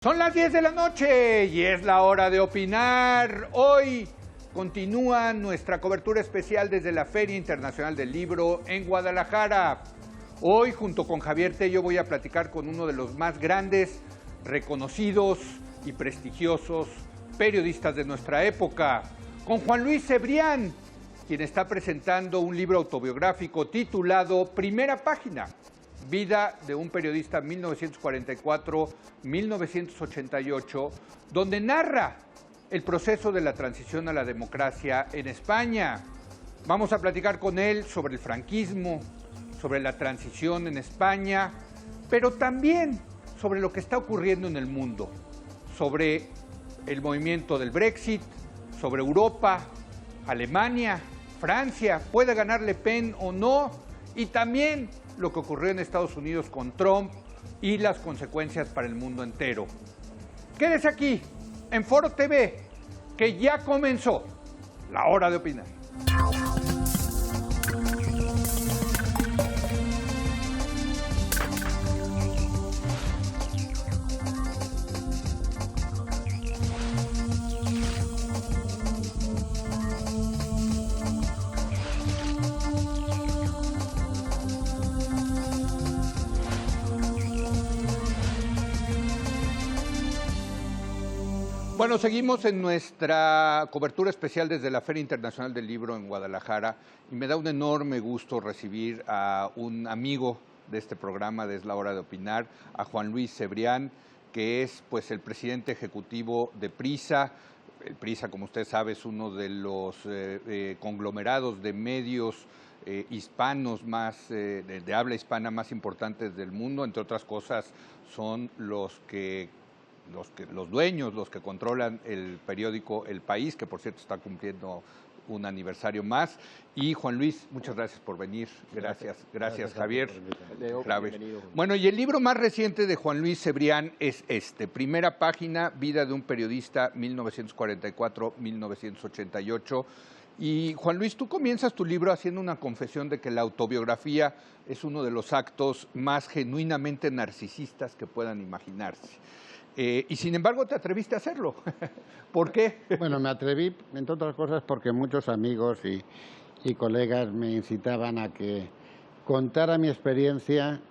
Son las 10 de la noche y es la hora de opinar. Hoy continúa nuestra cobertura especial desde la Feria Internacional del Libro en Guadalajara. Hoy, junto con Javier Tello, voy a platicar con uno de los más grandes, reconocidos y prestigiosos periodistas de nuestra época, con Juan Luis Cebrián, quien está presentando un libro autobiográfico titulado Primera Página: Vida de un periodista 1944-1988, donde narra el proceso de la transición a la democracia en España. Vamos a platicar con él sobre el franquismo, sobre la transición en España, pero también sobre lo que está ocurriendo en el mundo, sobre el movimiento del Brexit, sobre Europa, Alemania, Francia, puede ganar Le Pen o no, y también lo que ocurrió en Estados Unidos con Trump y las consecuencias para el mundo entero. Quédese aquí, en Foro TV, que ya comenzó la hora de opinar. Bueno, seguimos en nuestra cobertura especial desde la Feria Internacional del Libro en Guadalajara y me da un enorme gusto recibir a un amigo de este programa de Es la Hora de Opinar, a Juan Luis Cebrián, que es pues el presidente ejecutivo de Prisa. El Prisa, como usted sabe, es uno de los conglomerados de medios hispanos más, de habla hispana más importantes del mundo. Entre otras cosas, son los dueños, los que controlan el periódico El País, que por cierto está cumpliendo un aniversario más. Y Juan Luis, muchas gracias por venir. Gracias Javier. Bueno, y el libro más reciente de Juan Luis Cebrián es este, Primera Página, Vida de un periodista 1944-1988. Y Juan Luis, tú comienzas tu libro haciendo una confesión de que la autobiografía es uno de los actos más genuinamente narcisistas que puedan imaginarse. Y sin embargo te atreviste a hacerlo. ¿Por qué? Bueno, me atreví, entre otras cosas, porque muchos amigos y colegas me incitaban a que contara mi experiencia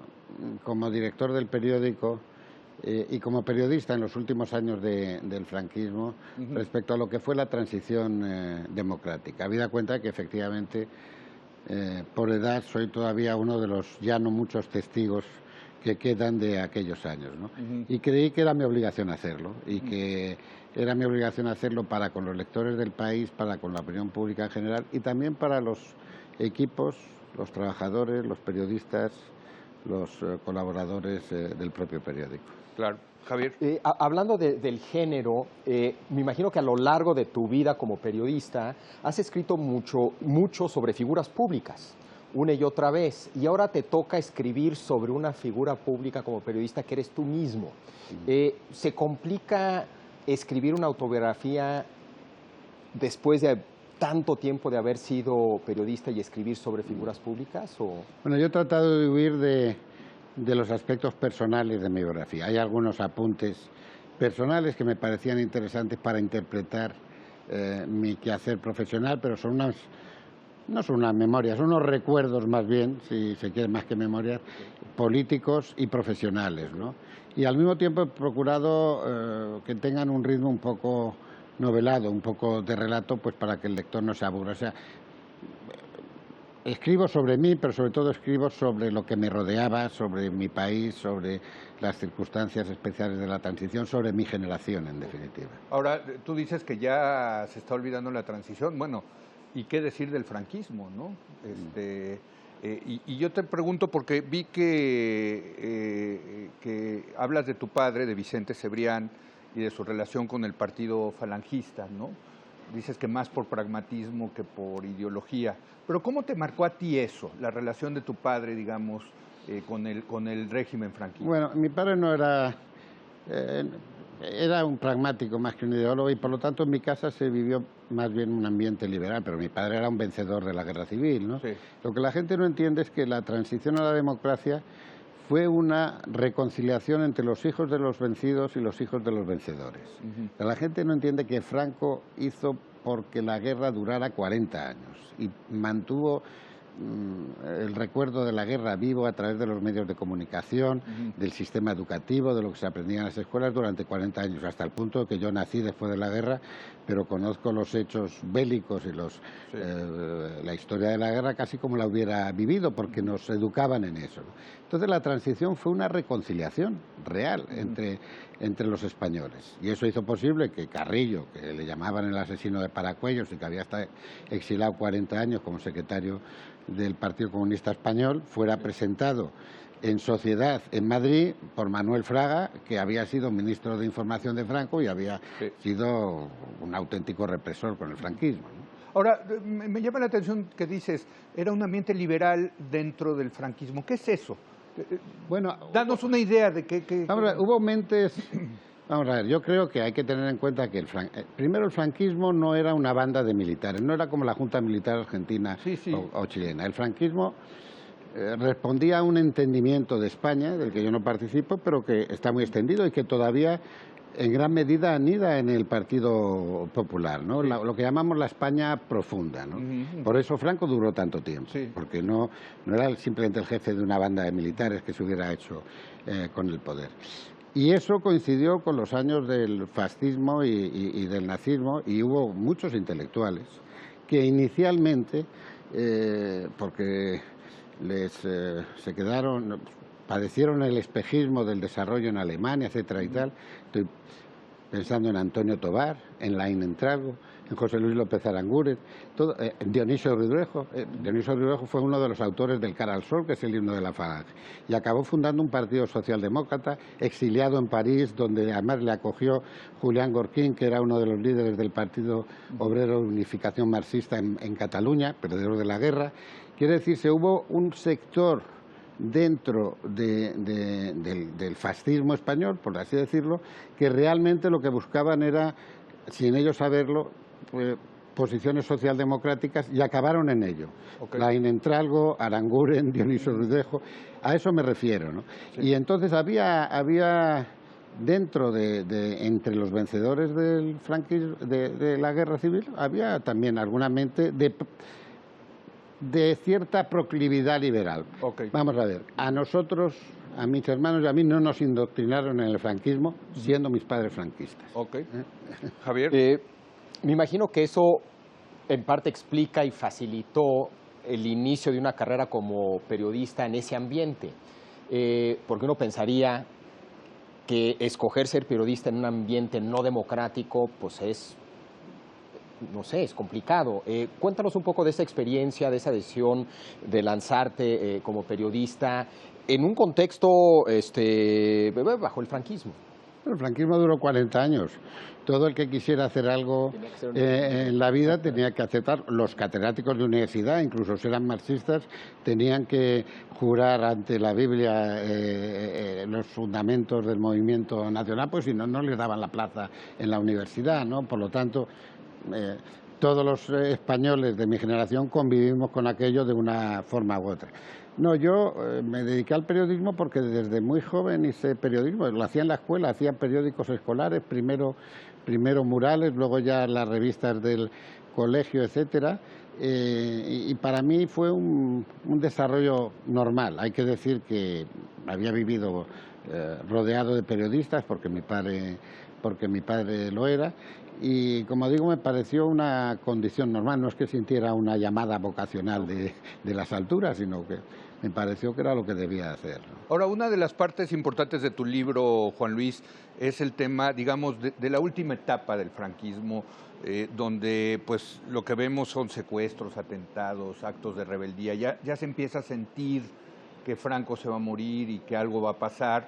como director del periódico y como periodista en los últimos años del franquismo respecto a lo que fue la transición democrática. Habida cuenta que efectivamente por edad soy todavía uno de los ya no muchos testigos que quedan de aquellos años, ¿no? Y creí que era mi obligación hacerlo, y que era mi obligación hacerlo para con los lectores del País, para con la opinión pública en general, y también para los equipos, los trabajadores, los periodistas, los colaboradores del propio periódico. Claro. Javier. Hablando del género, me imagino que a lo largo de tu vida como periodista has escrito mucho sobre figuras públicas, una y otra vez, y ahora te toca escribir sobre una figura pública como periodista que eres tú mismo. ¿Se complica escribir una autobiografía después de tanto tiempo de haber sido periodista y escribir sobre figuras públicas? Bueno, yo he tratado de huir de los aspectos personales de mi biografía. Hay algunos apuntes personales que me parecían interesantes para interpretar mi quehacer profesional, pero son no son unas memorias, son unos recuerdos más bien, si se quiere, más que memorias, políticos y profesionales, ¿no? Y al mismo tiempo he procurado que tengan un ritmo un poco novelado, un poco de relato, pues para que el lector no se aburra. O sea, escribo sobre mí, pero sobre todo escribo sobre lo que me rodeaba, sobre mi país, sobre las circunstancias especiales de la transición, sobre mi generación, en definitiva. Ahora, tú dices que ya se está olvidando la transición. Bueno, ¿y qué decir del franquismo, no? Y yo te pregunto porque vi que hablas de tu padre, de Vicente Cebrián, y de su relación con el partido falangista, ¿no? Dices que más por pragmatismo que por ideología. Pero ¿cómo te marcó a ti eso, la relación de tu padre, digamos, con el régimen franquista? Bueno, mi padre no era... era un pragmático más que un ideólogo, y por lo tanto en mi casa se vivió más bien un ambiente liberal, pero mi padre era un vencedor de la guerra civil, ¿no? Sí. Lo que la gente no entiende es que la transición a la democracia fue una reconciliación entre los hijos de los vencidos y los hijos de los vencedores. La gente no entiende que Franco hizo porque la guerra durara 40 años y mantuvo el recuerdo de la guerra vivo a través de los medios de comunicación, del sistema educativo, de lo que se aprendía en las escuelas durante 40 años, hasta el punto de que yo nací después de la guerra, pero conozco los hechos bélicos y la historia de la guerra casi como la hubiera vivido, porque nos educaban en eso. Entonces la transición fue una reconciliación real entre los españoles, y eso hizo posible que Carrillo, que le llamaban el asesino de Paracuellos y que había estado exilado 40 años como secretario del Partido Comunista Español, fuera presentado en sociedad en Madrid por Manuel Fraga, que había sido ministro de Información de Franco y había sido un auténtico represor con el franquismo, ¿no? Ahora, me llama la atención que dices, era un ambiente liberal dentro del franquismo. ¿Qué es eso? Bueno, danos una idea de qué... Ahora, hubo mentes... Vamos a ver, yo creo que hay que tener en cuenta que primero el franquismo no era una banda de militares, no era como la Junta Militar Argentina o chilena. El franquismo respondía a un entendimiento de España, del que yo no participo, pero que está muy extendido y que todavía en gran medida anida en el Partido Popular, ¿no? Lo que llamamos la España profunda, ¿no? Por eso Franco duró tanto tiempo, porque no era simplemente el jefe de una banda de militares que se hubiera hecho con el poder. Y eso coincidió con los años del fascismo y del nazismo, y hubo muchos intelectuales que inicialmente, porque se quedaron, padecieron el espejismo del desarrollo en Alemania, etcétera y tal. Estoy pensando en Antonio Tobar, en Laín Entralgo, en José Luis López Aranguren, en Dionisio Ridruejo. Dionisio Ridruejo fue uno de los autores del Cara al Sol, que es el himno de la Falange, y acabó fundando un partido socialdemócrata, exiliado en París, donde además le acogió Julián Gorquín, que era uno de los líderes del Partido Obrero de Unificación Marxista en Cataluña, perdedor de la guerra. Quiere decirse, hubo un sector dentro del fascismo español, por así decirlo, que realmente lo que buscaban era, sin ellos saberlo, posiciones socialdemocráticas, y acabaron en ello. Laín Entralgo, Aranguren, Dionisio Ridruejo, a eso me refiero, ¿no? Y entonces había dentro entre los vencedores del franquismo, de la guerra civil, había también alguna mente de cierta proclividad liberal. Vamos a ver, a nosotros, a mis hermanos y a mí no nos indoctrinaron en el franquismo, siendo mis padres franquistas. Javier. Me imagino que eso en parte explica y facilitó el inicio de una carrera como periodista en ese ambiente, porque uno pensaría que escoger ser periodista en un ambiente no democrático, pues es complicado. Cuéntanos un poco de esa experiencia, de esa decisión de lanzarte como periodista en un contexto bajo el franquismo. El franquismo duró 40 años. Todo el que quisiera hacer algo en la vida tenía que aceptar. Los catedráticos de universidad, incluso si eran marxistas, tenían que jurar ante la Biblia los fundamentos del movimiento nacional, pues si no, no les daban la plaza en la universidad, ¿no? Por lo tanto, todos los españoles de mi generación convivimos con aquello de una forma u otra. No, yo me dediqué al periodismo porque desde muy joven hice periodismo, lo hacía en la escuela, hacía periódicos escolares, primero murales, luego ya las revistas del colegio, etcétera, y para mí fue un desarrollo normal. Hay que decir que había vivido rodeado de periodistas porque mi padre lo era, y como digo, me pareció una condición normal. No es que sintiera una llamada vocacional de las alturas, sino que me pareció que era lo que debía hacer, ¿no? Ahora, una de las partes importantes de tu libro, Juan Luis, es el tema, digamos, de la última etapa del franquismo, donde pues lo que vemos son secuestros, atentados, actos de rebeldía. Ya se empieza a sentir que Franco se va a morir y que algo va a pasar.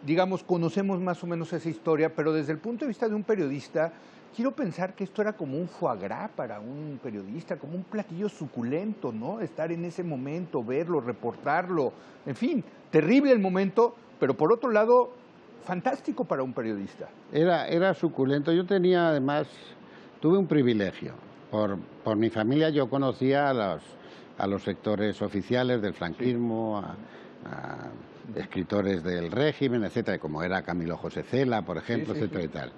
Digamos, conocemos más o menos esa historia, pero desde el punto de vista de un periodista, quiero pensar que esto era como un foie gras para un periodista, como un platillo suculento, ¿no? Estar en ese momento, verlo, reportarlo, en fin, terrible el momento, pero por otro lado, fantástico para un periodista. Era suculento. Yo tenía, además, tuve un privilegio. Por mi familia yo conocía a los sectores oficiales del franquismo, a escritores del régimen, etcétera, como era Camilo José Cela, por ejemplo, etcétera y tal.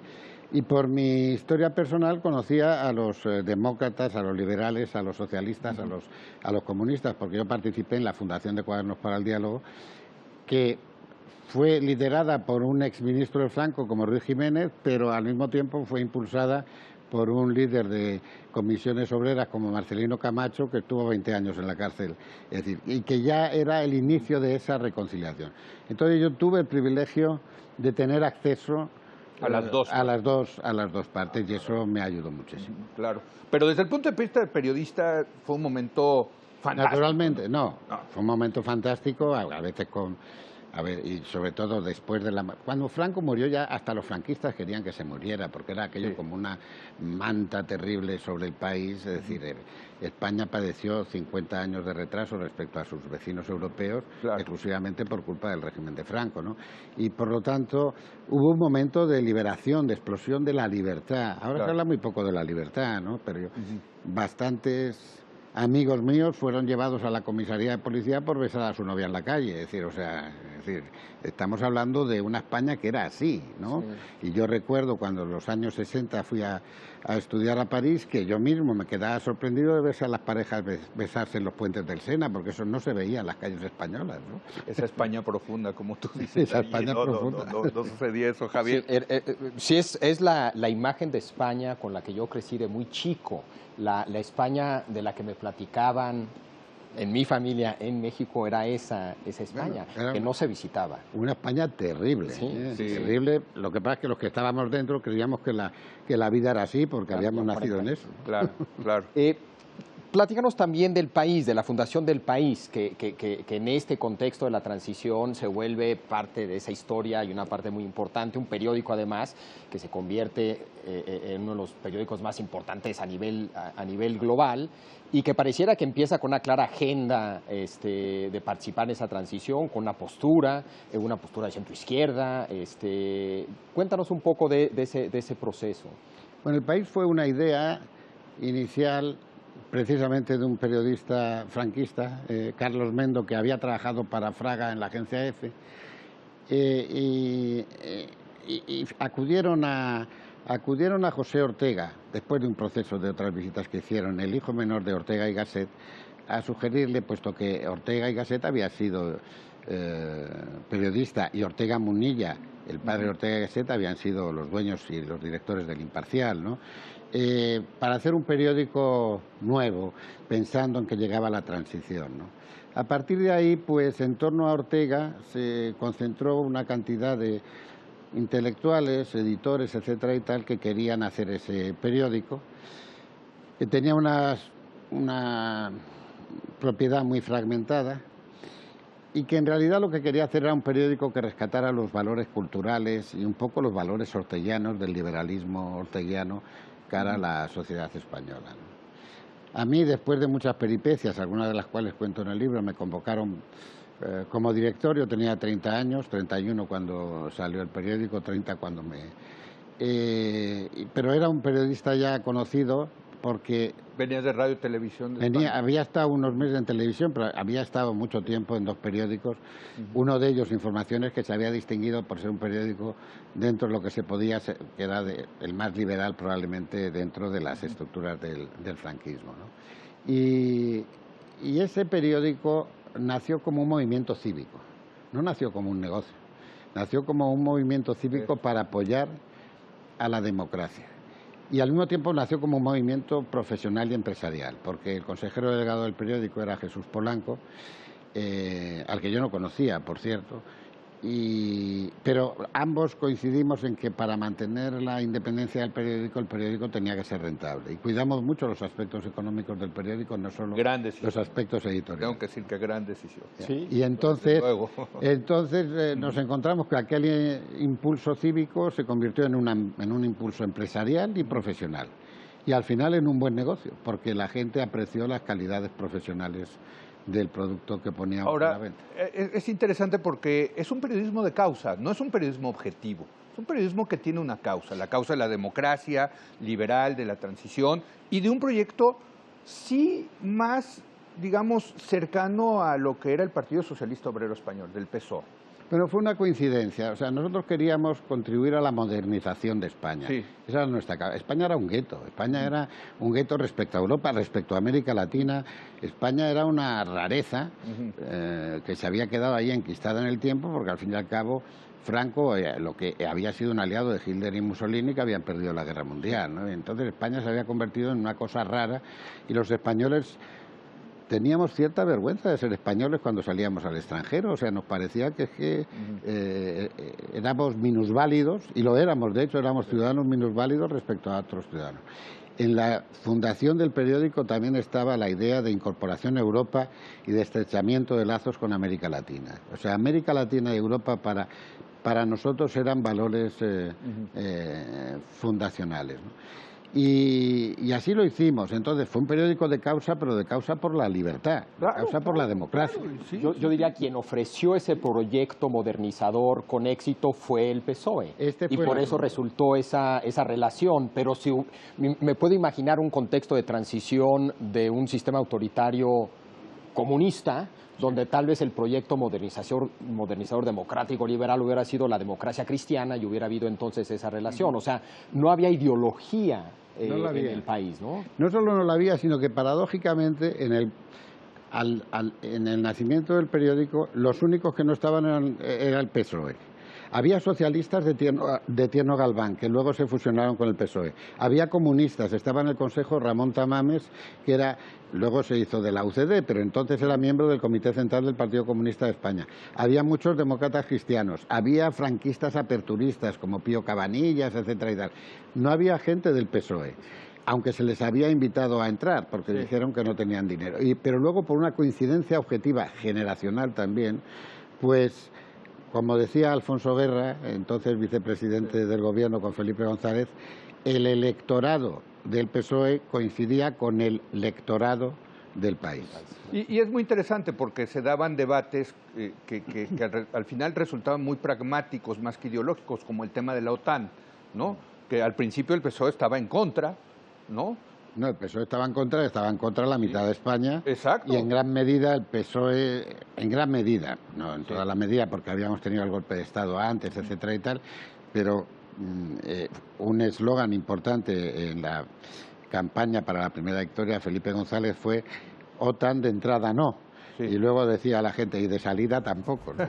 Y por mi historia personal conocía a los demócratas, a los liberales, a los socialistas, a los comunistas, porque yo participé en la Fundación de Cuadernos para el Diálogo, que fue liderada por un exministro de Franco como Ruiz Jiménez, pero al mismo tiempo fue impulsada por un líder de comisiones obreras como Marcelino Camacho, que estuvo 20 años en la cárcel, es decir, y que ya era el inicio de esa reconciliación. Entonces yo tuve el privilegio de tener acceso a las dos partes, y eso me ayudó muchísimo. Claro, pero desde el punto de vista del periodista fue un momento fantástico. Naturalmente, no, fue un momento fantástico, a veces y sobre todo después de cuando Franco murió, ya hasta los franquistas querían que se muriera, porque era aquello como una manta terrible sobre el país. Es decir, España padeció 50 años de retraso respecto a sus vecinos europeos, exclusivamente por culpa del régimen de Franco, ¿no? Y por lo tanto hubo un momento de liberación, de explosión de la libertad. Ahora se habla muy poco de la libertad, ¿no? Pero bastantes amigos míos fueron llevados a la comisaría de policía por besar a su novia en la calle. Es decir, estamos hablando de una España que era así, ¿no? Sí. Y yo recuerdo cuando en los años 60 fui a estudiar a París, que yo mismo me quedaba sorprendido de ver a las parejas besarse en los puentes del Sena, porque eso no se veía en las calles españolas, ¿no? Esa España profunda, como tú dices. Esa España profunda. No sucedía eso, Javier. Sí, es la imagen de España con la que yo crecí de muy chico. La España de la que me platicaban en mi familia en México era esa España, que no se visitaba. Una España terrible, terrible. Lo que pasa es que los que estábamos dentro creíamos que la vida era así porque habíamos nacido en eso. Claro, claro. Platícanos también del país, de la Fundación del País, que en este contexto de la transición se vuelve parte de esa historia y una parte muy importante, un periódico además que se convierte en uno de los periódicos más importantes a nivel global y que pareciera que empieza con una clara agenda de participar en esa transición, con una postura de centro-izquierda. Cuéntanos un poco de ese proceso. Bueno, el País fue una idea inicial precisamente de un periodista franquista, Carlos Mendo, que había trabajado para Fraga en la agencia EFE, y acudieron a José Ortega, después de un proceso de otras visitas que hicieron, el hijo menor de Ortega y Gasset, a sugerirle, puesto que Ortega y Gasset había sido periodista y Ortega Munilla, el padre de Ortega y Gasset, habían sido los dueños y los directores del Imparcial, ¿no? Para hacer un periódico nuevo, pensando en que llegaba la transición, ¿no? A partir de ahí, pues en torno a Ortega se concentró una cantidad de intelectuales, editores, etcétera y tal, que querían hacer ese periódico, que tenía una propiedad muy fragmentada y que en realidad lo que quería hacer era un periódico que rescatara los valores culturales y un poco los valores orteguianos del liberalismo orteguiano cara a la sociedad española, ¿no? A mí, después de muchas peripecias, algunas de las cuales cuento en el libro, me convocaron como director. Yo tenía 30 años, 31 cuando salió el periódico, 30 cuando pero era un periodista ya conocido porque... ¿Venías de radio y televisión? Había estado unos meses en televisión, pero había estado mucho tiempo en dos periódicos. Uno de ellos, Informaciones, que se había distinguido por ser un periódico dentro de lo que se podía ser, que era el más liberal probablemente dentro de las estructuras del franquismo, ¿no? Y ese periódico nació como un movimiento cívico, no nació como un negocio, nació como un movimiento cívico para apoyar a la democracia. Y al mismo tiempo nació como un movimiento profesional y empresarial, porque el consejero delegado del periódico era Jesús Polanco, al que yo no conocía, por cierto, pero ambos coincidimos en que para mantener la independencia del periódico, el periódico tenía que ser rentable. Y cuidamos mucho los aspectos económicos del periódico, no solo los aspectos editoriales. Tengo que decir que gran decisión. Sí. Y entonces nos encontramos que aquel impulso cívico se convirtió en un impulso empresarial y profesional. Y al final en un buen negocio, porque la gente apreció las calidades profesionales del producto que poníamos a la venta. Es interesante porque es un periodismo de causa, no es un periodismo objetivo. Es un periodismo que tiene una causa, la causa de la democracia liberal, de la transición y de un proyecto sí más digamos, cercano a lo que era el Partido Socialista Obrero Español, del PSOE. Pero fue una coincidencia, o sea, nosotros queríamos contribuir a la modernización de España. Sí. Esa era nuestra causa. España era un gueto, España era un gueto respecto a Europa, respecto a América Latina. España era una rareza que se había quedado ahí enquistada en el tiempo, porque al fin y al cabo Franco, lo que había sido un aliado de Hitler y Mussolini, que habían perdido la guerra mundial, ¿no? Entonces España se había convertido en una cosa rara y los españoles teníamos cierta vergüenza de ser españoles cuando salíamos al extranjero, o sea, nos parecía que éramos minusválidos, y lo éramos, de hecho, éramos ciudadanos minusválidos respecto a otros ciudadanos. En la fundación del periódico también estaba la idea de incorporación a Europa y de estrechamiento de lazos con América Latina. O sea, América Latina y Europa para nosotros eran valores fundacionales, ¿no? Y así lo hicimos. Entonces fue un periódico de causa, pero de causa por la libertad, de causa por la democracia. Yo diría quien ofreció ese proyecto modernizador con éxito fue el PSOE. Y por eso resultó esa relación. Pero si me puedo imaginar un contexto de transición de un sistema autoritario comunista, donde tal vez el proyecto modernizador democrático liberal hubiera sido la democracia cristiana y hubiera habido entonces esa relación. O sea, no había ideología en el país, ¿no? No solo no la había, sino que paradójicamente en el nacimiento del periódico los únicos que no estaban era el PSOE. Había socialistas de Tierno Galván, que luego se fusionaron con el PSOE. Había comunistas, estaba en el Consejo Ramón Tamames, que luego se hizo de la UCD, pero entonces era miembro del Comité Central del Partido Comunista de España. Había muchos demócratas cristianos, había franquistas aperturistas como Pío Cabanillas, etcétera y tal. No había gente del PSOE, aunque se les había invitado a entrar, porque dijeron que no tenían dinero. Pero luego, por una coincidencia objetiva generacional también, pues, como decía Alfonso Guerra, entonces vicepresidente del Gobierno con Felipe González, el electorado del PSOE coincidía con el lectorado del país. Y es muy interesante porque se daban debates que al final resultaban muy pragmáticos más que ideológicos, como el tema de la OTAN, ¿no? Que al principio el PSOE estaba en contra, ¿no? No, el PSOE estaba en contra la mitad de España. Exacto. Y en gran medida el PSOE, en gran medida, no en toda la medida, porque habíamos tenido el golpe de Estado antes, etcétera y tal, pero un eslogan importante en la campaña para la primera victoria de Felipe González fue OTAN de entrada no. Sí. Y luego decía a la gente, y de salida tampoco, ¿no?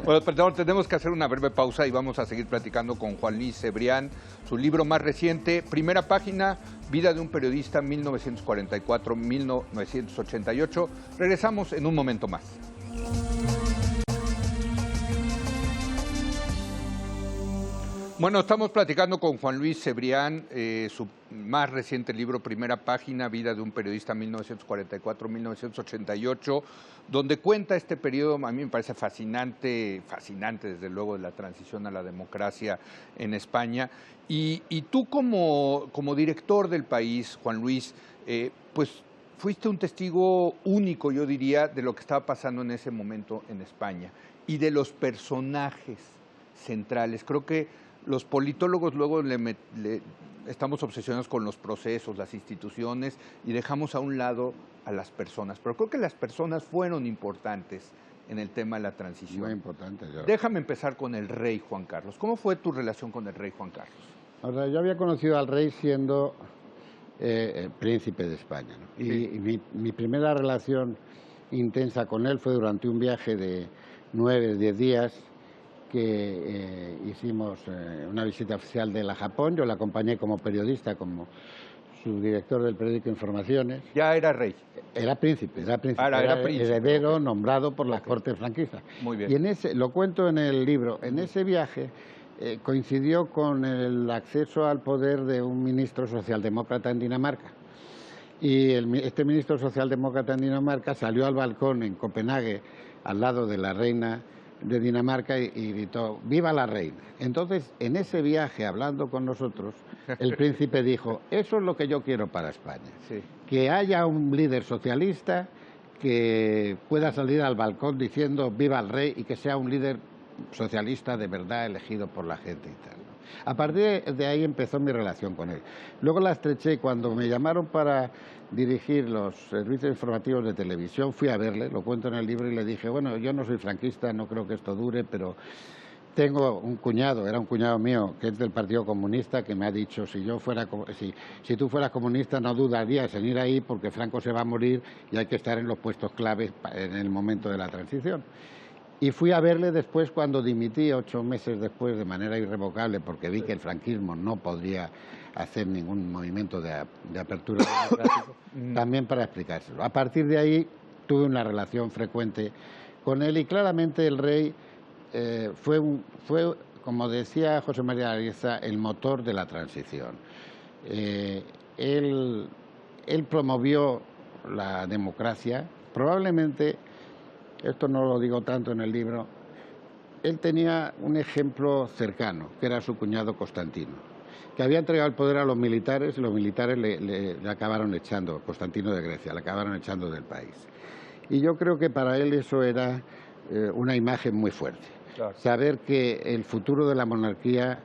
Bueno, perdón, tenemos que hacer una breve pausa y vamos a seguir platicando con Juan Luis Cebrián, su libro más reciente, Primera Página, Vida de un periodista, 1944-1988. Regresamos en un momento más. Bueno, estamos platicando con Juan Luis Cebrián, su más reciente libro, Primera Página, Vida de un periodista 1944-1988, donde cuenta este periodo, a mí me parece fascinante desde luego, de la transición a la democracia en España. Y tú como director del país, Juan Luis, pues fuiste un testigo único, yo diría, de lo que estaba pasando en ese momento en España y de los personajes centrales. Creo que los politólogos luego estamos obsesionados con los procesos, las instituciones, y dejamos a un lado a las personas. Pero creo que las personas fueron importantes en el tema de la transición. Muy importante. Déjame empezar con el rey Juan Carlos. ¿Cómo fue tu relación con el rey Juan Carlos? O sea, yo había conocido al rey siendo príncipe de España, ¿no? Sí. Y mi primera relación intensa con él fue durante un viaje de 9-10 días que hicimos una visita oficial de él a Japón. Yo la acompañé como periodista, como subdirector del periódico Informaciones. Ya era rey. Era príncipe, era príncipe, heredero nombrado por las Cortes franquistas. Muy bien. Y lo cuento en el libro, en ese viaje coincidió con el acceso al poder de un ministro socialdemócrata en Dinamarca. Y este ministro socialdemócrata en Dinamarca salió al balcón en Copenhague, al lado de la reina de Dinamarca, y gritó, ¡viva la reina! Entonces, en ese viaje, hablando con nosotros, el príncipe dijo, eso es lo que yo quiero para España. Sí. Que haya un líder socialista que pueda salir al balcón diciendo, ¡viva el rey! Y que sea un líder socialista de verdad elegido por la gente y tal, ¿no? A partir de ahí empezó mi relación con él. Luego la estreché cuando me llamaron para dirigir los servicios informativos de televisión. Fui a verle, lo cuento en el libro, y le dije, bueno, yo no soy franquista, no creo que esto dure, pero tengo un cuñado, era un cuñado mío, que es del Partido Comunista, que me ha dicho, si tú fueras comunista no dudarías en ir ahí porque Franco se va a morir y hay que estar en los puestos claves en el momento de la transición. Y fui a verle después cuando dimití, 8 meses después, de manera irrevocable, porque vi que el franquismo no podría hacer ningún movimiento de apertura democrático, también para explicárselo. A partir de ahí tuve una relación frecuente con él y claramente el rey fue, como decía José María Ariza, el motor de la transición. Él promovió la democracia, probablemente, esto no lo digo tanto en el libro, él tenía un ejemplo cercano, que era su cuñado Constantino, que había entregado el poder a los militares y los militares le acabaron echando, Constantino de Grecia, le acabaron echando del país. Y yo creo que para él eso era una imagen muy fuerte. Claro. Saber que el futuro de la monarquía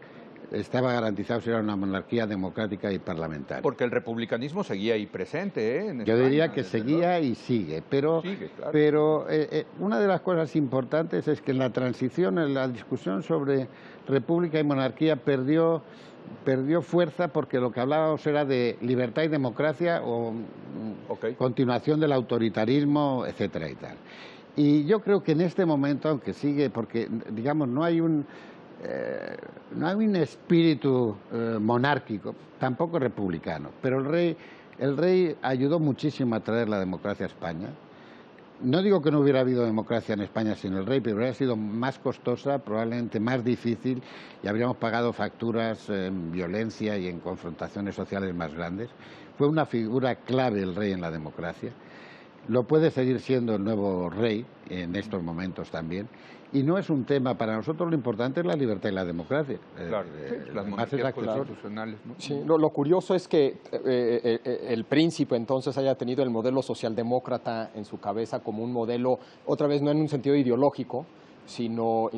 estaba garantizado si era una monarquía democrática y parlamentaria. Porque el republicanismo seguía ahí presente, ¿eh? Yo diría que seguía y sigue, pero, una de las cosas importantes es que en la transición, en la discusión sobre república y monarquía perdió fuerza porque lo que hablábamos era de libertad y democracia o continuación del autoritarismo, etcétera y tal. Y yo creo que en este momento, aunque sigue, porque digamos no hay un espíritu monárquico, tampoco republicano, pero el rey ayudó muchísimo a traer la democracia a España. No digo que no hubiera habido democracia en España sin el rey, pero hubiera sido más costosa, probablemente más difícil, y habríamos pagado facturas en violencia y en confrontaciones sociales más grandes. Fue una figura clave el rey en la democracia. Lo puede seguir siendo el nuevo rey en estos momentos también. Y no es un tema, para nosotros lo importante es la libertad y la democracia. Claro, las monarquías constitucionales, ¿no? Sí, lo curioso es que el príncipe entonces haya tenido el modelo socialdemócrata en su cabeza como un modelo, otra vez no en un sentido ideológico, sino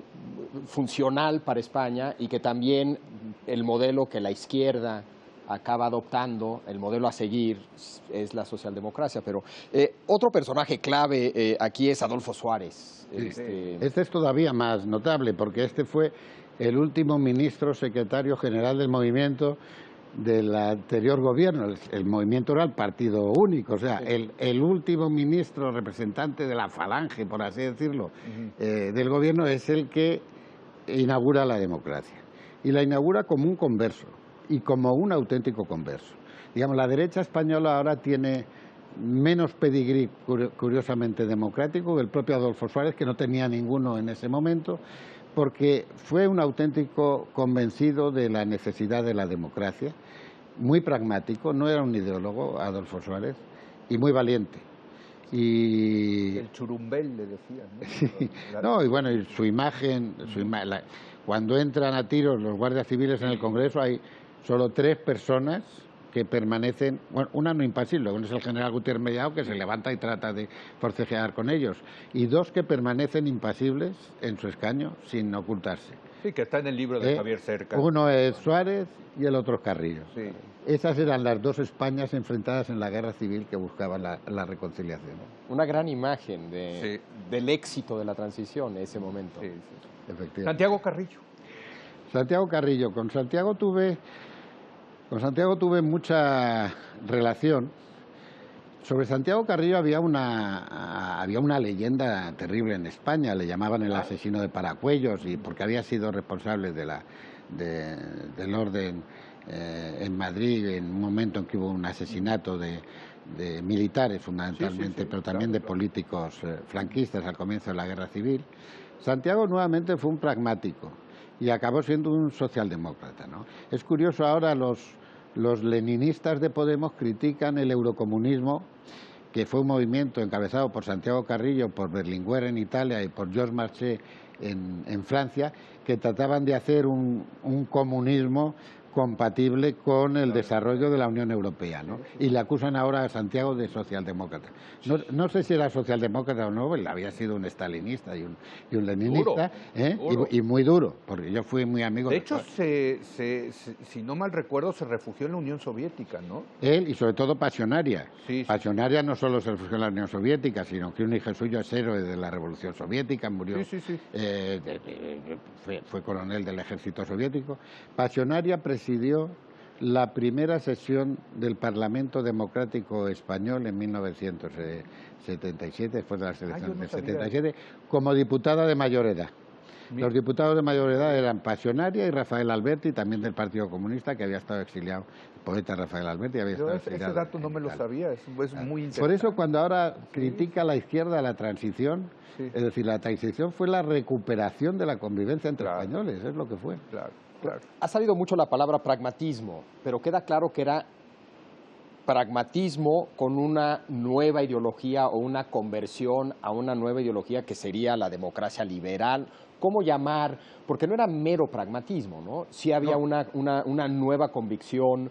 funcional para España, y que también el modelo que la izquierda acaba adoptando, el modelo a seguir, es la socialdemocracia. Pero otro personaje clave aquí es Adolfo Suárez. Este es todavía más notable, porque este fue el último ministro secretario general del movimiento del anterior gobierno. El movimiento era el partido único, o sea, el último ministro representante de la falange, por así decirlo, del gobierno, es el que inaugura la democracia. Y la inaugura como un converso, y como un auténtico converso. Digamos, la derecha española ahora tiene menos pedigrí, curiosamente, democrático que el propio Adolfo Suárez, que no tenía ninguno en ese momento, porque fue un auténtico convencido de la necesidad de la democracia, muy pragmático, no era un ideólogo, Adolfo Suárez, y muy valiente. Y el churumbel, le decían, ¿no? Sí. No, y bueno, y su imagen, cuando entran a tiros los guardias civiles en el Congreso, hay solo 3 personas que permanecen, bueno, una no impasible, uno es el general Gutiérrez Mellado, que se levanta y trata de forcejear con ellos, y 2 que permanecen impasibles en su escaño sin ocultarse. Sí, que está en el libro de Javier Cercas. Uno es Suárez y el otro es Carrillo. Sí. Esas eran las 2 Españas enfrentadas en la guerra civil que buscaban la reconciliación. Una gran imagen del éxito de la transición en ese momento. Sí, sí. Efectivamente. Santiago Carrillo. Santiago Carrillo. Con Santiago tuve mucha relación. Sobre Santiago Carrillo había una leyenda terrible en España, le llamaban el asesino de Paracuellos, y porque había sido responsable del orden en Madrid en un momento en que hubo un asesinato de militares fundamentalmente, pero también de políticos franquistas al comienzo de la Guerra Civil. Santiago nuevamente fue un pragmático y acabó siendo un socialdemócrata, ¿no? Es curioso, ahora los leninistas de Podemos critican el eurocomunismo, que fue un movimiento encabezado por Santiago Carrillo, por Berlinguer en Italia y por Georges Marchais en Francia, que trataban de hacer un comunismo compatible con el desarrollo de la Unión Europea, ¿no? Y le acusan ahora a Santiago de socialdemócrata. No sé si era socialdemócrata o no, él había sido un stalinista y un leninista, duro. Y muy duro, porque yo fui muy amigo de hecho, si no mal recuerdo, se refugió en la Unión Soviética, ¿no? él y sobre todo Pasionaria. Sí. Pasionaria no solo se refugió en la Unión Soviética, sino que un hijo suyo es héroe de la Revolución Soviética, murió, Sí. fue coronel del ejército soviético. Pasionaria presidió la primera sesión del Parlamento Democrático Español en 1977, después de las elecciones del 77, como diputada de mayor edad. Los diputados de mayor edad eran Pasionaria y Rafael Alberti, también del Partido Comunista, que había estado exiliado, el poeta Rafael Alberti había estado exiliado. Ese dato no me lo sabía, es muy interesante. Por eso cuando ahora critica a la izquierda la transición, es decir, la transición fue la recuperación de la convivencia entre españoles, es lo que fue. Claro. Ha salido mucho la palabra pragmatismo, pero queda claro que era pragmatismo con una nueva ideología o una conversión a una nueva ideología que sería la democracia liberal. ¿Cómo llamar? Porque no era mero pragmatismo, ¿no? Sí había una nueva convicción.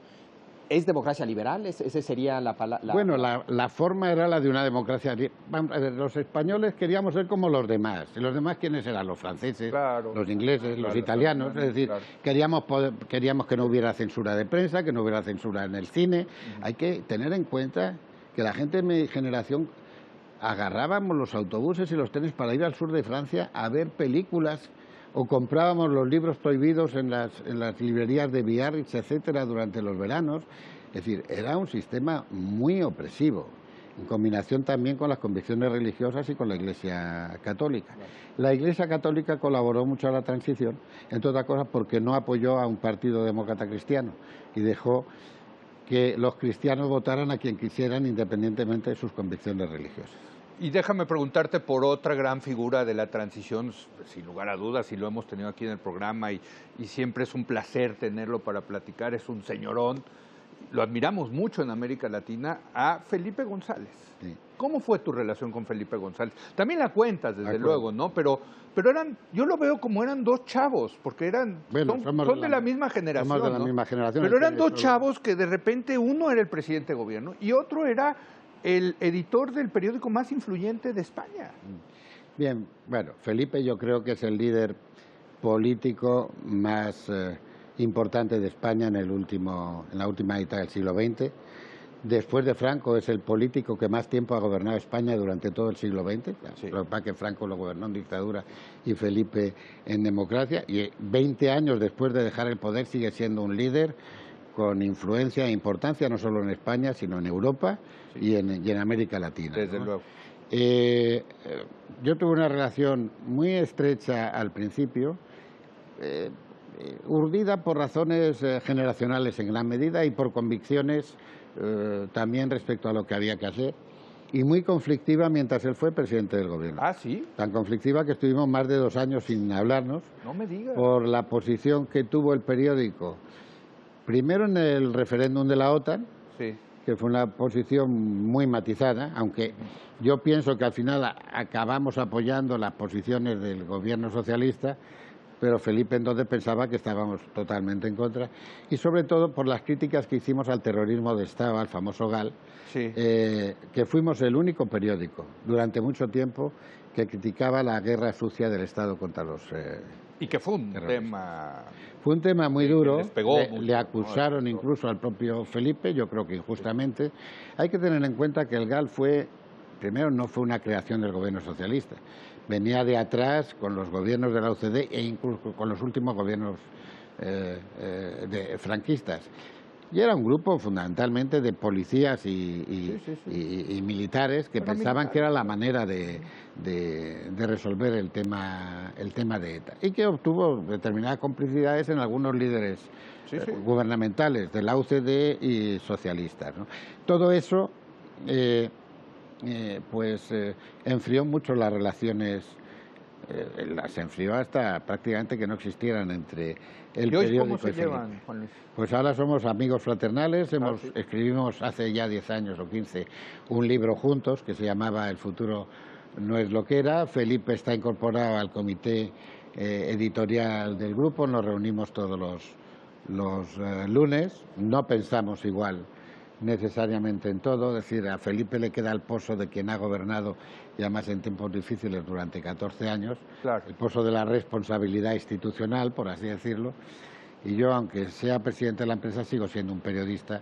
¿Es democracia liberal? ¿Ese sería la palabra? Bueno, la forma era la de una democracia. Vamos a ver, los españoles queríamos ser como los demás. ¿Y los demás quiénes eran? Los franceses, los ingleses, los italianos. Es decir, queríamos que no hubiera censura de prensa, que no hubiera censura en el cine. Hay que tener en cuenta que la gente de mi generación agarrábamos los autobuses y los trenes para ir al sur de Francia a ver películas, o comprábamos los libros prohibidos en las librerías de Biarritz, etcétera, durante los veranos. Es decir, era un sistema muy opresivo, en combinación también con las convicciones religiosas y con la Iglesia Católica. La Iglesia Católica colaboró mucho a la transición, entre otras cosas porque no apoyó a un partido demócrata cristiano y dejó que los cristianos votaran a quien quisieran independientemente de sus convicciones religiosas. Y déjame preguntarte por otra gran figura de la transición, sin lugar a dudas, y lo hemos tenido aquí en el programa, y siempre es un placer tenerlo para platicar, es un señorón, lo admiramos mucho en América Latina, a Felipe González. Sí. ¿Cómo fue tu relación con Felipe González? También la cuentas, desde luego, ¿no? Pero eran, yo lo veo como eran dos chavos, porque son de la misma generación, somos de la misma generación. Pero eran dos chavos que de repente uno era el presidente de gobierno y otro era el editor del periódico más influyente de España. Bien, bueno, Felipe yo creo que es el líder político más importante de España en la última mitad del siglo XX. Después de Franco es el político que más tiempo ha gobernado España durante todo el siglo XX. Sí. Lo que pasa es que Franco lo gobernó en dictadura y Felipe en democracia. Y 20 años después de dejar el poder sigue siendo un líder con influencia e importancia no solo en España, sino en Europa y en América Latina. Desde luego. Yo tuve una relación muy estrecha al principio, urdida por razones generacionales en gran medida y por convicciones también respecto a lo que había que hacer, y muy conflictiva mientras él fue presidente del gobierno. ¿Ah, sí? Tan conflictiva que estuvimos más de 2 años sin hablarnos. No me digas. Por la posición que tuvo el periódico, primero en el referéndum de la OTAN, sí, que fue una posición muy matizada, aunque yo pienso que al final acabamos apoyando las posiciones del gobierno socialista, pero Felipe entonces pensaba que estábamos totalmente en contra, y sobre todo por las críticas que hicimos al terrorismo de Estado, al famoso GAL, sí, que fuimos el único periódico durante mucho tiempo que criticaba la guerra sucia del Estado contra los y que fue un terroristas. tema... Fue un tema muy duro, le acusaron incluso al propio Felipe, yo creo que injustamente. Hay que tener en cuenta que el GAL primero no fue una creación del gobierno socialista, venía de atrás con los gobiernos de la OCDE e incluso con los últimos gobiernos franquistas. Y era un grupo fundamentalmente de policías y militares que pensaban que era la manera de resolver el tema de ETA, y que obtuvo determinadas complicidades en algunos líderes gubernamentales de la OCDE y socialistas, ¿no? Todo eso enfrió mucho las relaciones, las enfrió hasta prácticamente que no existieran entre el periódico y ¿Cómo se llevan, Juan Luis? Pues ahora somos amigos fraternales, escribimos hace ya 10 años o 15 un libro juntos que se llamaba El futuro no es lo que era. Felipe está incorporado al comité editorial del grupo, nos reunimos todos lunes. No pensamos igual necesariamente en todo, es decir, a Felipe le queda el pozo de quien ha gobernado y además en tiempos difíciles durante 14 años, Claro. el pozo de la responsabilidad institucional, por así decirlo, y yo, aunque sea presidente de la empresa, sigo siendo un periodista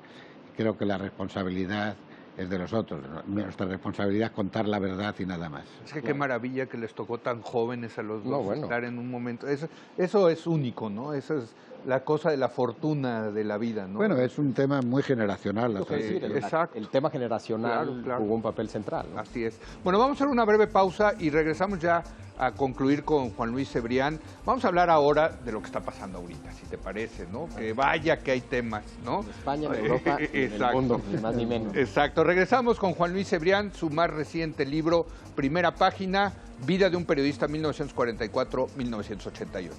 y creo que la responsabilidad es de los otros. Nuestra responsabilidad es contar la verdad y nada más. Es que qué maravilla que les tocó tan jóvenes a los dos bueno. estar en un momento. Eso es único, ¿no? Eso es la cosa de la fortuna de la vida, ¿no? Bueno, es un tema muy generacional. Lo que decir, exacto. el tema generacional Claro. jugó un papel central, ¿no? Así es. Bueno, vamos a hacer una breve pausa y regresamos ya a concluir con Juan Luis Cebrián. Vamos a hablar ahora de lo que está pasando ahorita, si te parece, ¿no? Que vaya que hay temas, ¿no? En España, en Europa, y en el mundo, ni más ni menos. Exacto. Regresamos con Juan Luis Cebrián, su más reciente libro, Primera Página, Vida de un periodista 1944-1988.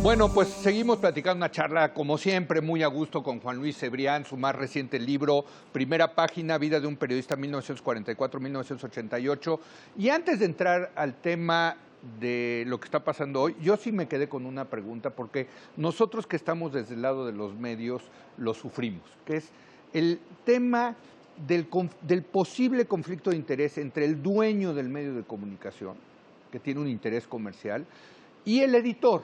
Bueno, pues seguimos platicando una charla, como siempre, muy a gusto con Juan Luis Cebrián, su más reciente libro, Primera Página, Vida de un periodista 1944-1988. Y antes de entrar al tema de lo que está pasando hoy, yo sí me quedé con una pregunta, porque nosotros que estamos desde el lado de los medios lo sufrimos, que es el tema del posible conflicto de interés entre el dueño del medio de comunicación, que tiene un interés comercial, y el editor,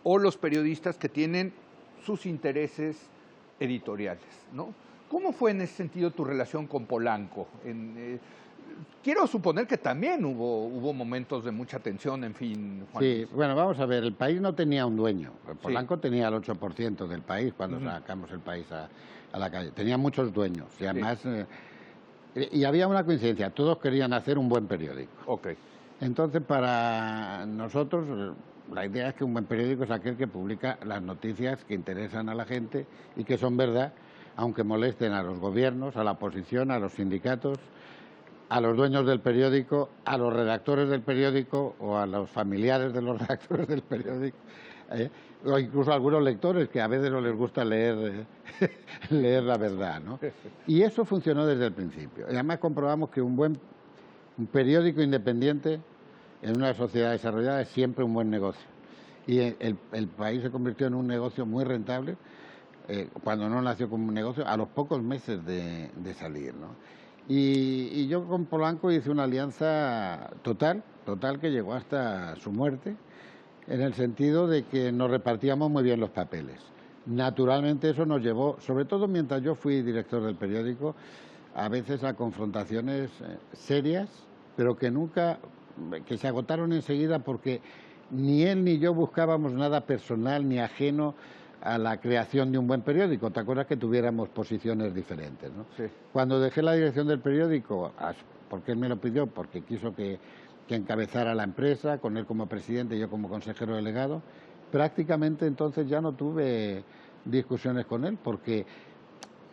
o los periodistas que tienen sus intereses editoriales, ¿no? ¿Cómo fue en ese sentido tu relación con Polanco? Quiero suponer que también hubo momentos de mucha tensión, en fin, Juan. Sí, bueno, vamos a ver, el país no tenía un dueño. Polanco tenía el 8% del país cuando sacamos el país a la calle. Tenía muchos dueños y además... y había una coincidencia, todos querían hacer un buen periódico. Okay. Entonces, para nosotros... La idea es que un buen periódico es aquel que publica las noticias que interesan a la gente y que son verdad, aunque molesten a los gobiernos, a la oposición, a los sindicatos, a los dueños del periódico, a los redactores del periódico o a los familiares de los redactores del periódico, o incluso a algunos lectores que a veces no les gusta leer la verdad, ¿no? Y eso funcionó desde el principio. Y además comprobamos que un periódico independiente en una sociedad desarrollada es siempre un buen negocio. Y el país se convirtió en un negocio muy rentable, cuando no nació como un negocio, a los pocos meses de salir, ¿no? Y yo con Polanco hice una alianza total que llegó hasta su muerte, en el sentido de que nos repartíamos muy bien los papeles. Naturalmente eso nos llevó, sobre todo mientras yo fui director del periódico, a veces a confrontaciones serias, pero que se agotaron enseguida porque ni él ni yo buscábamos nada personal ni ajeno a la creación de un buen periódico. ¿Te acuerdas que tuviéramos posiciones diferentes, ¿no? Sí. Cuando dejé la dirección del periódico, porque él me lo pidió, porque quiso que encabezara la empresa, con él como presidente y yo como consejero delegado, prácticamente entonces ya no tuve discusiones con él, porque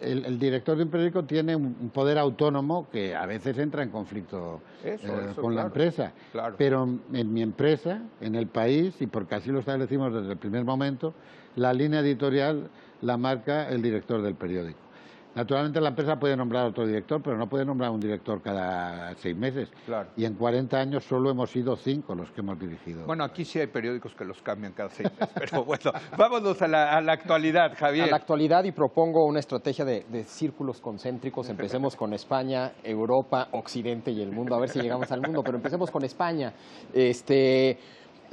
el director de un periódico tiene un poder autónomo que a veces entra en conflicto con la empresa. Claro. Pero en mi empresa, en el país, y porque así lo establecimos desde el primer momento, la línea editorial la marca el director del periódico. Naturalmente la empresa puede nombrar otro director, pero no puede nombrar un director cada 6 meses. Claro. Y en 40 años solo hemos sido 5 los que hemos dirigido. Bueno, aquí sí hay periódicos que los cambian cada 6 meses, pero bueno, vámonos a la actualidad, Javier. A la actualidad, y propongo una estrategia de círculos concéntricos. Empecemos con España, Europa, Occidente y el mundo, a ver si llegamos al mundo, pero empecemos con España.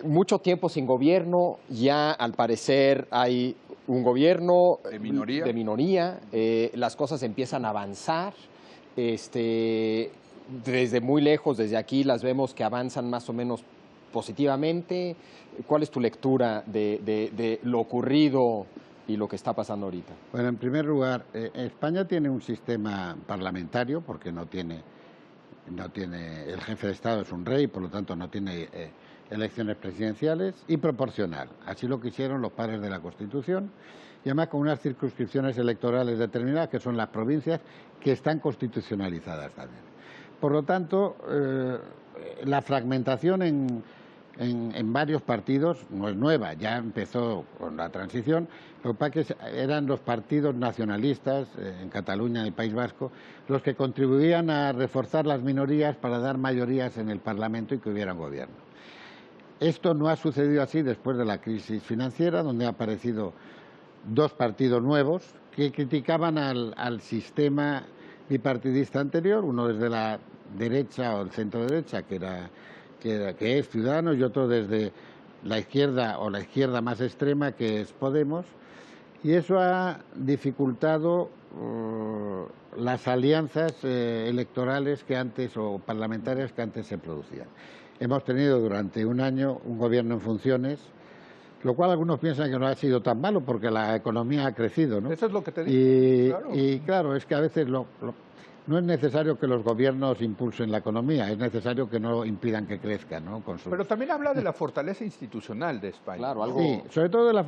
Mucho tiempo sin gobierno, ya al parecer hay un gobierno de minoría, las cosas empiezan a avanzar, desde muy lejos, desde aquí las vemos que avanzan más o menos positivamente. ¿Cuál es tu lectura de lo ocurrido y lo que está pasando ahorita? Bueno, en primer lugar, España tiene un sistema parlamentario, porque no tiene el jefe de Estado es un rey, por lo tanto no tiene elecciones presidenciales, y proporcional. Así lo quisieron los padres de la Constitución, y además con unas circunscripciones electorales determinadas, que son las provincias, que están constitucionalizadas también. Por lo tanto, la fragmentación en varios partidos, no es nueva, ya empezó con la transición, lo que pasa es que eran los partidos nacionalistas en Cataluña, en el País Vasco, los que contribuían a reforzar las minorías para dar mayorías en el Parlamento y que hubiera un gobierno. Esto no ha sucedido así después de la crisis financiera, donde han aparecido dos partidos nuevos que criticaban al sistema bipartidista anterior, uno desde la derecha o el centro derecha, que es Ciudadanos, y otro desde la izquierda o la izquierda más extrema, que es Podemos, y eso ha dificultado las alianzas electorales que antes o parlamentarias que antes se producían. Hemos tenido durante un año un gobierno en funciones, lo cual algunos piensan que no ha sido tan malo porque la economía ha crecido, ¿no? Eso es lo que te digo. Y claro, es que a veces no es necesario que los gobiernos impulsen la economía, es necesario que no impidan que crezca, ¿no? Pero también habla de la fortaleza institucional de España. Claro, algo... Sí, sobre todo de la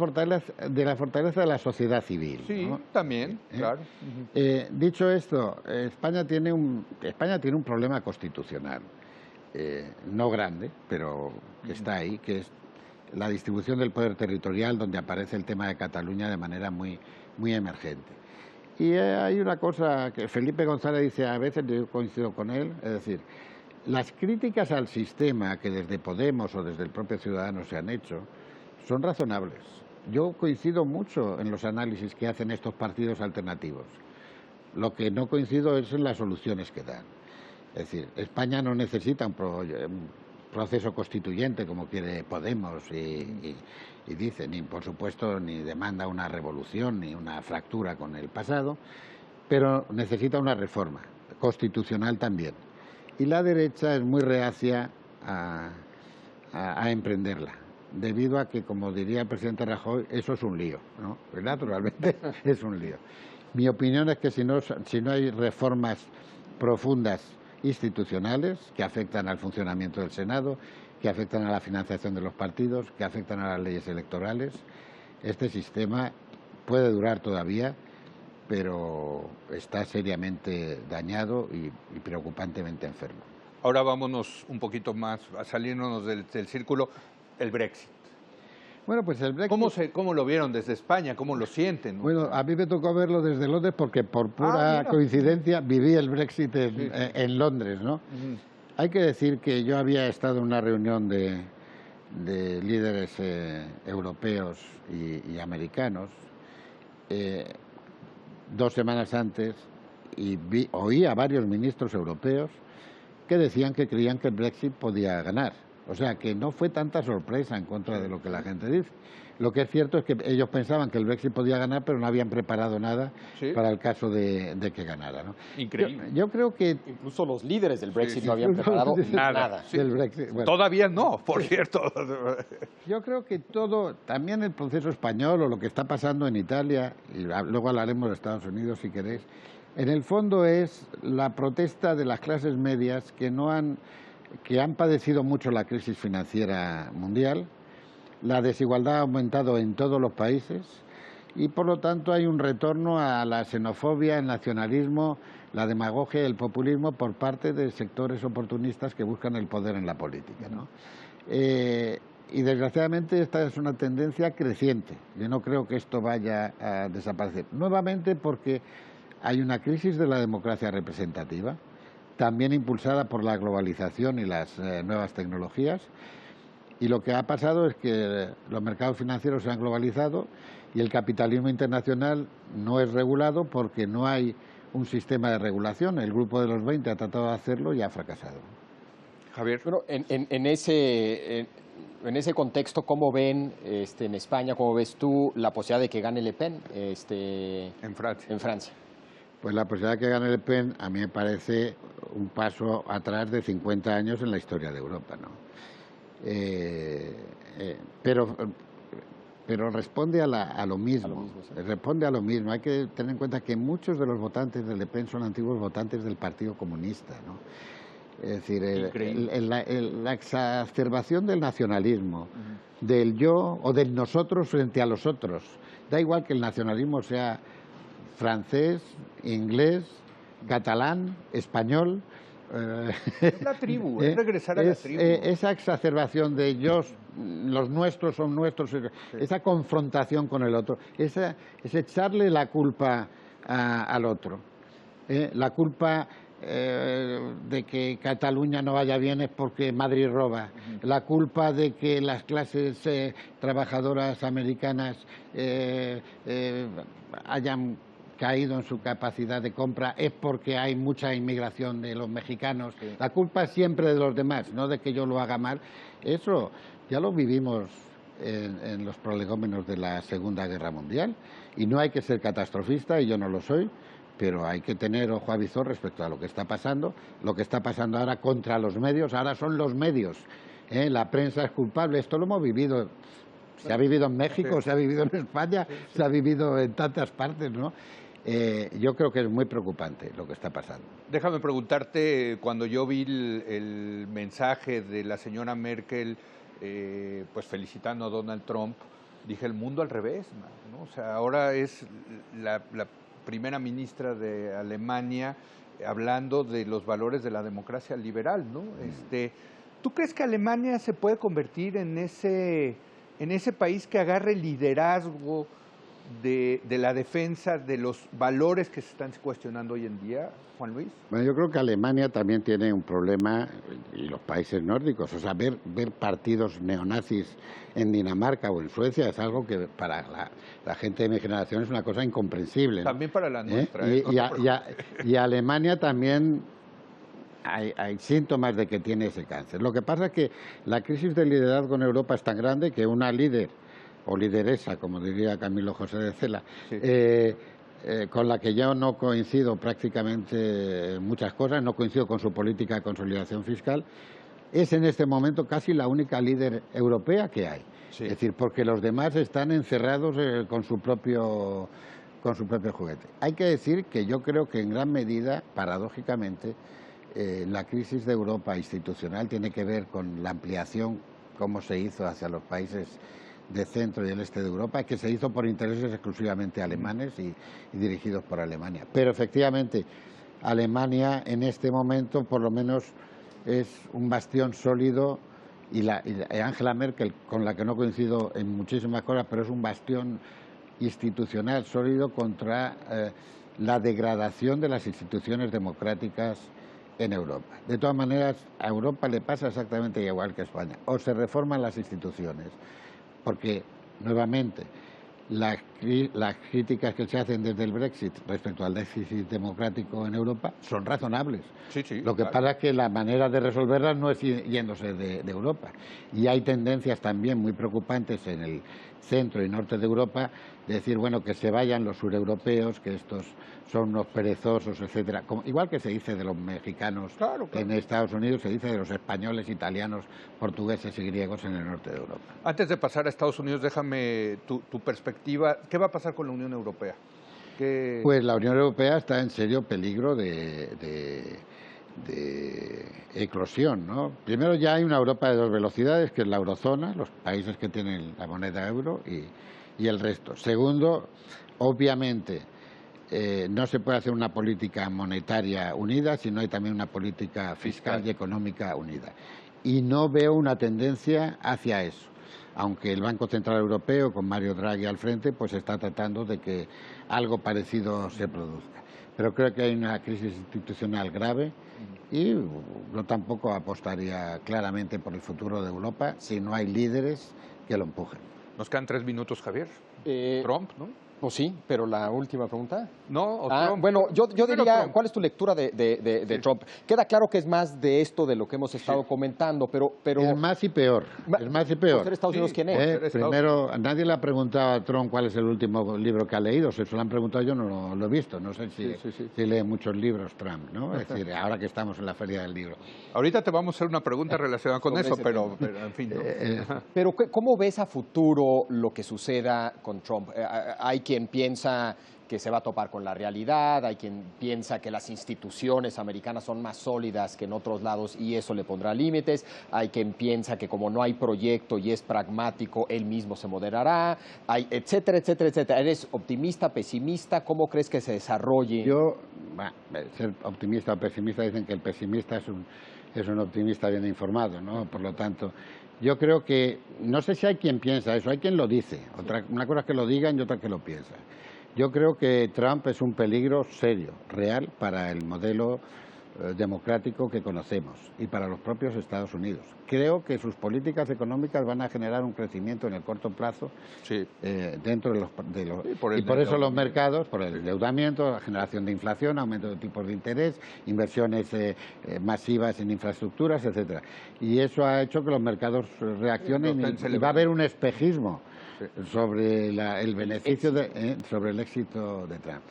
fortaleza de la sociedad civil. Sí, ¿no? también, claro. Dicho esto, España tiene un problema constitucional, no grande, pero que está ahí, que es la distribución del poder territorial, donde aparece el tema de Cataluña de manera muy, muy emergente. Y hay una cosa que Felipe González dice, a veces yo coincido con él, es decir, las críticas al sistema que desde Podemos o desde el propio Ciudadanos se han hecho son razonables. Yo coincido mucho en los análisis que hacen estos partidos alternativos. Lo que no coincido es en las soluciones que dan. Es decir, España no necesita un proceso constituyente como quiere Podemos y dice, ni por supuesto ni demanda una revolución ni una fractura con el pasado, pero necesita una reforma constitucional también. Y la derecha es muy reacia a emprenderla, debido a que, como diría el presidente Rajoy, eso es un lío, ¿no? Pues naturalmente es un lío. Mi opinión es que si no hay reformas profundas institucionales que afectan al funcionamiento del Senado, que afectan a la financiación de los partidos, que afectan a las leyes electorales, este sistema puede durar todavía, pero está seriamente dañado y preocupantemente enfermo. Ahora vámonos un poquito más, a salirnos del círculo, el Brexit. Bueno, pues el Brexit... ¿Cómo lo vieron desde España? ¿Cómo lo sienten? Bueno, a mí me tocó verlo desde Londres porque por pura coincidencia viví el Brexit en Londres, ¿no? Hay que decir que yo había estado en una reunión de líderes europeos y americanos 2 semanas antes y oí a varios ministros europeos que decían que creían que el Brexit podía ganar. O sea, que no fue tanta sorpresa en contra de lo que la gente dice. Lo que es cierto es que ellos pensaban que el Brexit podía ganar, pero no habían preparado nada para el caso de que ganara, ¿no? Increíble. Yo creo que... Incluso los líderes del Brexit no habían preparado nada. Sí. Del Brexit. Bueno, Todavía no, por cierto. yo creo que también el proceso español o lo que está pasando en Italia, y luego hablaremos de Estados Unidos si queréis, en el fondo es la protesta de las clases medias que han padecido mucho la crisis financiera mundial. La desigualdad ha aumentado en todos los países y, por lo tanto, hay un retorno a la xenofobia, el nacionalismo, la demagogia y el populismo por parte de sectores oportunistas que buscan el poder en la política, ¿no? Y, desgraciadamente, esta es una tendencia creciente. Yo no creo que esto vaya a desaparecer. Nuevamente porque hay una crisis de la democracia representativa, también impulsada por la globalización y las nuevas tecnologías. Y lo que ha pasado es que los mercados financieros se han globalizado y el capitalismo internacional no es regulado porque no hay un sistema de regulación. El Grupo de los 20 ha tratado de hacerlo y ha fracasado. Javier. Bueno, en ese contexto, ¿cómo ven en España, cómo ves tú la posibilidad de que gane Le Pen En Francia. en Francia? Pues la posibilidad de que gane Le Pen a mí me parece un paso atrás de 50 años en la historia de Europa, ¿no? Pero responde a lo mismo. Sí. Responde a lo mismo. Hay que tener en cuenta que muchos de los votantes de Le Pen son antiguos votantes del Partido Comunista, ¿no? Es decir, la exacerbación del nacionalismo, del yo o del nosotros frente a los otros. Da igual que el nacionalismo sea francés, inglés, catalán, español. Es la tribu, es regresar a la tribu. Esa exacerbación de ellos, los nuestros son nuestros, esa confrontación con el otro, es echarle la culpa al otro. La culpa de que Cataluña no vaya bien es porque Madrid roba. La culpa de que las clases trabajadoras americanas hayan caído en su capacidad de compra es porque hay mucha inmigración de los mexicanos. Sí. La culpa es siempre de los demás, no de que yo lo haga mal. Eso ya lo vivimos en los prolegómenos de la Segunda Guerra Mundial, y no hay que ser catastrofista, y yo no lo soy, pero hay que tener ojo a visor respecto a lo que está pasando ahora contra los medios. Ahora son los medios, la prensa es culpable. Esto lo hemos vivido, se ha vivido en México, se ha vivido en España, se ha vivido en tantas partes, ¿no? Yo creo que es muy preocupante lo que está pasando. Déjame preguntarte, cuando yo vi el mensaje de la señora Merkel, pues felicitando a Donald Trump, dije, el mundo al revés, ¿no? O sea, ahora es la primera ministra de Alemania hablando de los valores de la democracia liberal, ¿no? ¿Tú crees que Alemania se puede convertir en ese país que agarre el liderazgo de la defensa de los valores que se están cuestionando hoy en día, Juan Luis? Bueno, yo creo que Alemania también tiene un problema, y los países nórdicos, o sea, ver partidos neonazis en Dinamarca o en Suecia es algo que para la gente de mi generación es una cosa incomprensible, ¿no? También para la nuestra. Y Alemania también hay síntomas de que tiene ese cáncer. Lo que pasa es que la crisis de liderazgo en Europa es tan grande que una líder o lideresa, como diría Camilo José de Cela, sí, con la que yo no coincido prácticamente en muchas cosas, no coincido con su política de consolidación fiscal, es en este momento casi la única líder europea que hay. Sí. Es decir, porque los demás están encerrados con su propio juguete. Hay que decir que yo creo que en gran medida, paradójicamente, la crisis de Europa institucional tiene que ver con la ampliación, cómo se hizo hacia los países de centro y el este de Europa, que se hizo por intereses exclusivamente alemanes y dirigidos por Alemania. Pero efectivamente, Alemania en este momento por lo menos es un bastión sólido, y Angela Merkel, con la que no coincido en muchísimas cosas, pero es un bastión institucional sólido contra la degradación de las instituciones democráticas en Europa. De todas maneras, a Europa le pasa exactamente igual que a España. O se reforman las instituciones, porque, nuevamente, las críticas que se hacen desde el Brexit respecto al déficit democrático en Europa son razonables. Sí, sí, lo que pasa es que la manera de resolverlas no es yéndose de Europa. Y hay tendencias también muy preocupantes en el centro y norte de Europa de decir, bueno, que se vayan los sureuropeos, que estos son unos perezosos, etcétera. Igual que se dice de los mexicanos en Estados Unidos, se dice de los españoles, italianos, portugueses y griegos en el norte de Europa. Antes de pasar a Estados Unidos, déjame tu perspectiva. ¿Qué va a pasar con la Unión Europea? Pues la Unión Europea está en serio peligro de eclosión, ¿no? Primero, ya hay una Europa de dos velocidades, que es la eurozona, los países que tienen la moneda euro y el resto. Segundo, obviamente, no se puede hacer una política monetaria unida si no hay también una política fiscal y económica unida. Y no veo una tendencia hacia eso, aunque el Banco Central Europeo, con Mario Draghi al frente, pues está tratando de que algo parecido se produzca. Pero creo que hay una crisis institucional grave y yo tampoco apostaría claramente por el futuro de Europa si no hay líderes que lo empujen. Nos quedan 3 minutos, Javier. Trump, ¿no? Pues sí, pero la última pregunta. No, Trump. Bueno, yo diría, Trump. ¿Cuál es tu lectura de Trump? Queda claro que es más de esto de lo que hemos estado comentando, pero... Es más y peor, es más y peor. ¿Por Estados Unidos quién es? Primero, nadie le ha preguntado a Trump cuál es el último libro que ha leído, si se lo han preguntado yo no lo he visto, no sé si lee muchos libros Trump, ¿no? Es decir, ahora que estamos en la Feria del Libro. Ahorita te vamos a hacer una pregunta relacionada con eso, pero en fin. ¿No? Pero ¿cómo ves a futuro lo que suceda con Trump? Hay quien piensa que se va a topar con la realidad, hay quien piensa que las instituciones americanas son más sólidas que en otros lados y eso le pondrá límites, hay quien piensa que como no hay proyecto y es pragmático, él mismo se moderará, etcétera, etcétera, etcétera. ¿Eres optimista, pesimista? ¿Cómo crees que se desarrolle? Yo bueno, ser optimista o pesimista, dicen que el pesimista es un optimista bien informado, ¿no? Por lo tanto, yo creo que, no sé si hay quien piensa eso, hay quien lo dice. Una cosa es que lo digan y otra que lo piensa. Yo creo que Trump es un peligro serio, real, para el modelo democrático que conocemos y para los propios Estados Unidos. Creo que sus políticas económicas van a generar un crecimiento en el corto plazo dentro de los Sí, y por eso los mercados, por el endeudamiento, la generación de inflación, aumento de tipos de interés, inversiones masivas en infraestructuras, etcétera. Y eso ha hecho que los mercados reaccionen y va a haber un espejismo sobre el beneficio, sobre el éxito de Trump.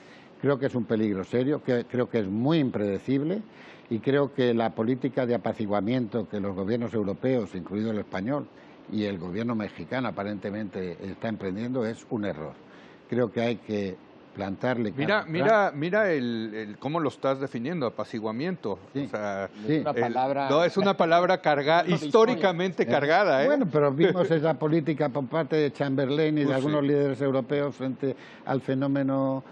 Creo que es un peligro serio, creo que es muy impredecible y creo que la política de apaciguamiento que los gobiernos europeos, incluido el español, y el gobierno mexicano aparentemente está emprendiendo es un error. Creo que hay que plantarle cara. Mira cómo lo estás definiendo, apaciguamiento. Sí. O sea, Sí. Una palabra... no, es una palabra cargada, históricamente cargada. Bueno, pero vimos esa política por parte de Chamberlain y de algunos líderes europeos frente al fenómeno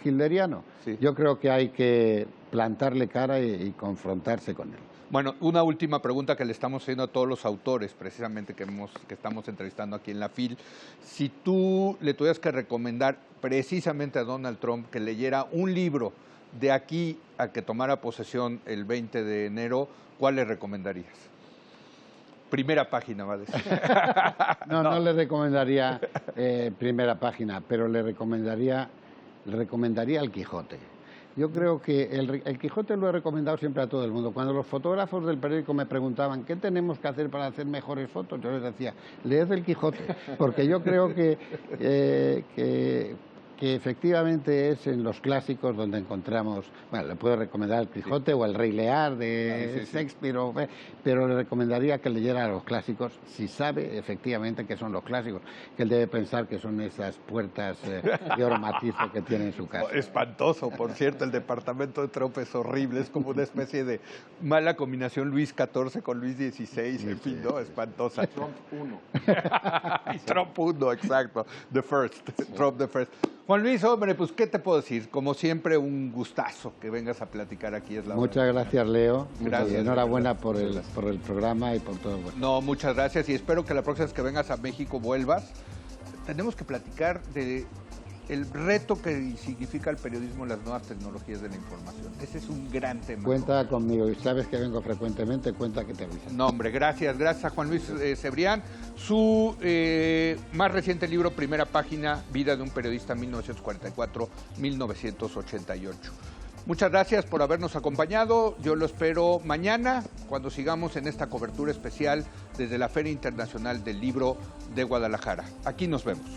hitleriano. Sí. Yo creo que hay que plantarle cara y confrontarse con él. Bueno, una última pregunta que le estamos haciendo a todos los autores, precisamente que estamos entrevistando aquí en la FIL. Si tú le tuvieras que recomendar precisamente a Donald Trump que leyera un libro de aquí a que tomara posesión el 20 de enero, ¿cuál le recomendarías? Primera página, va a decir. No le recomendaría primera página, pero le recomendaría El Quijote. Yo creo que el Quijote lo he recomendado siempre a todo el mundo. Cuando los fotógrafos del periódico me preguntaban ¿qué tenemos que hacer para hacer mejores fotos?, yo les decía, leed el Quijote, porque yo creo que efectivamente es en los clásicos donde encontramos, bueno, le puedo recomendar el Quijote o el Rey Lear de Shakespeare, pero le recomendaría que leyera los clásicos si sabe efectivamente que son los clásicos, que él debe pensar que son esas puertas de oro macizo que tiene en su casa. Espantoso, por cierto, el departamento de Trump es horrible, es como una especie de mala combinación Luis XIV con Luis XVI, en fin, ¿no? Espantosa. Trump 1. Y Trump 1, exacto, the first, Trump the first. Juan Luis, hombre, pues, ¿qué te puedo decir? Como siempre, un gustazo que vengas a platicar aquí. Muchas gracias, Leo. Gracias. Y enhorabuena por el programa y por todo. No, muchas gracias y espero que la próxima vez que vengas a México vuelvas. Tenemos que platicar de el reto que significa el periodismo en las nuevas tecnologías de la información. Ese es un gran tema. Cuenta conmigo y sabes que vengo frecuentemente, cuenta que te avisan. No, hombre, gracias a Juan Luis Cebrián. Su más reciente libro, Primera Página, Vida de un periodista 1944-1988. Muchas gracias por habernos acompañado. Yo lo espero mañana cuando sigamos en esta cobertura especial desde la Feria Internacional del Libro de Guadalajara. Aquí nos vemos.